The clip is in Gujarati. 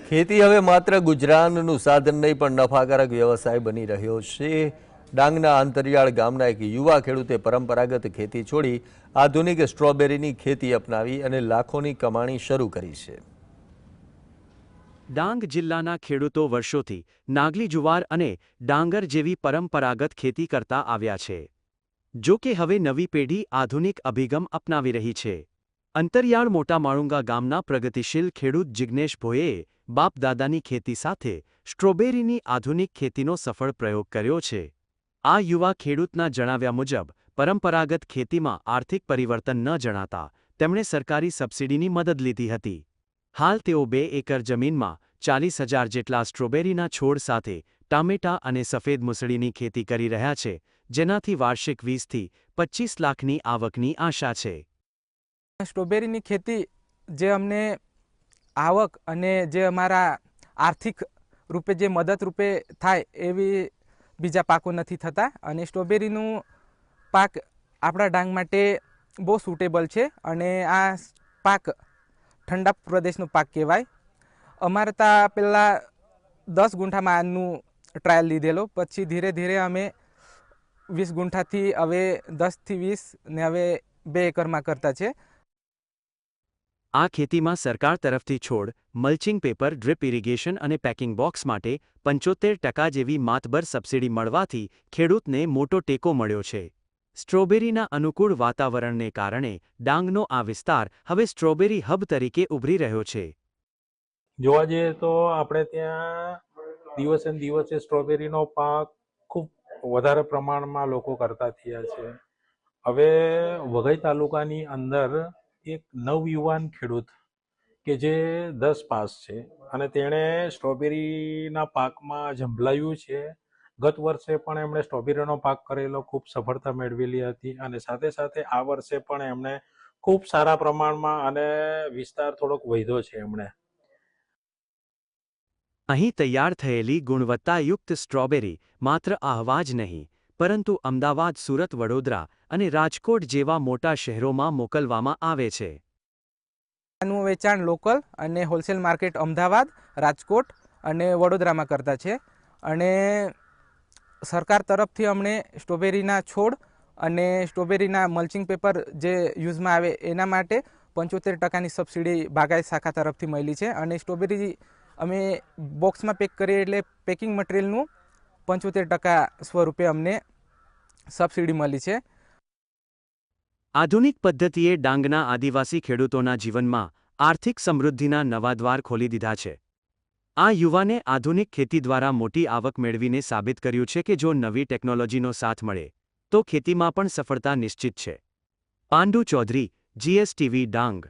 ખેતી હવે માત્ર ગુજરાનનું સાધન નહીં પણ નફાકારક વ્યવસાય બની રહ્યો છે। ડાંગના અંતરિયાળ ગામના એક યુવા ખેડૂતે પરંપરાગત ખેતી છોડી આધુનિક સ્ટ્રોબેરીની ખેતી અપનાવી અને લાખોની કમાણી શરૂ કરી છે। ડાંગ જિલ્લાના ખેડૂતો વર્ષોથી નાગલી જુવાર અને ડાંગર જેવી પરંપરાગત ખેતી કરતા આવ્યા છે। જો કે હવે નવી પેઢી આધુનિક અભિગમ અપનાવી રહી છે। અંતરિયાળ મોટા માળુંગા ગામના પ્રગતિશીલ ખેડૂત જિગ્નેશ ભોયેએ બાપ દાદાની ખેતી સાથે સ્ટ્રોબેરીની આધુનિક ખેતીનો સફળ પ્રયોગ કર્યો છે। આ યુવા ખેડૂતના જણાવ્યા મુજબ પરંપરાગત ખેતીમાં આર્થિક પરિવર્તન ન જણાતા તેમણે સરકારી સબસિડીની મદદ લીધી હતી। હાલ તેઓ 2 એકર જમીનમાં 40,000 જેટલા સ્ટ્રોબેરીના છોડ સાથે ટામેટા અને સફેદ મૂસળીની ખેતી કરી રહ્યા છે, જેનાથી વાર્ષિક 20 થી 25 લાખની આવકની આશા છે। સ્ટ્રોબેરીની ખેતી જે અમને આવક અને જે અમારા આર્થિક રૂપે જે મદદ રૂપે થાય એવી બીજા પાકો નથી થતા અને સ્ટ્રોબેરીનું પાક આપણા ડાંગ માટે બહુ સૂટેબલ છે અને આ પાક ઠંડા પ્રદેશનો પાક કહેવાય। અમારે ત્યાં પહેલાં 10 ગુંઠામાં આનું ટ્રાયલ લીધેલો, પછી ધીરે ધીરે અમે 20 ગુંઠાથી હવે 10 થી 20 ને હવે 2 એકરમાં કરતા છે। આ ખેતીમાં સરકાર તરફથી છોડ, મલ્ચિંગ પેપર, ડ્રીપ ઇરિગેશન અને પેકિંગ બોક્સ માટે 75% જેવી માતબર સબસિડી મળવાથી ખેડૂતને મોટો ટેકો મળ્યો છે। સ્ટ્રોબેરીના અનુકૂળ વાતાવરણને કારણે ડાંગનો આ વિસ્તાર હવે સ્ટ્રોબેરી હબ તરીકે ઉભરી રહ્યો છે। જોવા જઈએ તો આપણે ત્યાં દિવસે ને દિવસે સ્ટ્રોબેરીનો પાક ખૂબ વધારે પ્રમાણમાં લોકો કરતા થયા છે। હવે વઘઈ તાલુકાની અંદર એક નવયુવાન ખેડૂત કે જે 10 પાસ છે અને તેણે સ્ટ્રોબેરીના પાકમાં ઝંપલાવ્યું છે। ગત વર્ષે પણ એમણે સ્ટ્રોબેરીનો પાક કરેલો, ખૂબ સફળતા મેળવેલી હતી અને સાથે સાથે આ વર્ષે પણ એમણે ખૂબ સારા પ્રમાણમાં અને વિસ્તાર થોડોક વધ્યો છે એમણે। અહીં તૈયાર થયેલી ગુણવત્તાયુક્ત સ્ટ્રોબેરી માત્ર આહવા જ નહીં, પરંતુ અમદાવાદ, સુરત, વડોદરા અને રાજકોટ જેવા મોટા શહેરોમાં મોકલવામાં આવે છે। આનું વેચાણ લોકલ અને હોલસેલ માર્કેટ અમદાવાદ, રાજકોટ અને વડોદરામાં કરતા છે અને સરકાર તરફથી અમને સ્ટ્રોબેરીના છોડ અને સ્ટ્રોબેરીના મલ્ચિંગ પેપર જે યુઝમાં આવે એના માટે 75%ની સબસિડી બાગાયત શાખા તરફથી મળી છે અને સ્ટ્રોબેરી અમે બોક્સમાં પેક કરીએ એટલે પેકિંગ મટીરિયલનું 75% સ્વરૂપે અમને સબસિડી મળી છે। આધુનિક પદ્ધતિએ ડાંગના આદિવાસી ખેડૂતોના જીવનમાં આર્થિક સમૃદ્ધિના નવા દ્વાર ખોલી દીધા છે। આ યુવાને આધુનિક ખેતી દ્વારા મોટી આવક મેળવીને સાબિત કર્યું છે કે જો નવી ટેકનોલોજીનો સાથ મળે તો ખેતીમાં પણ સફળતા નિશ્ચિત છે। પાંડુ ચૌધરી, GSTV ડાંગ।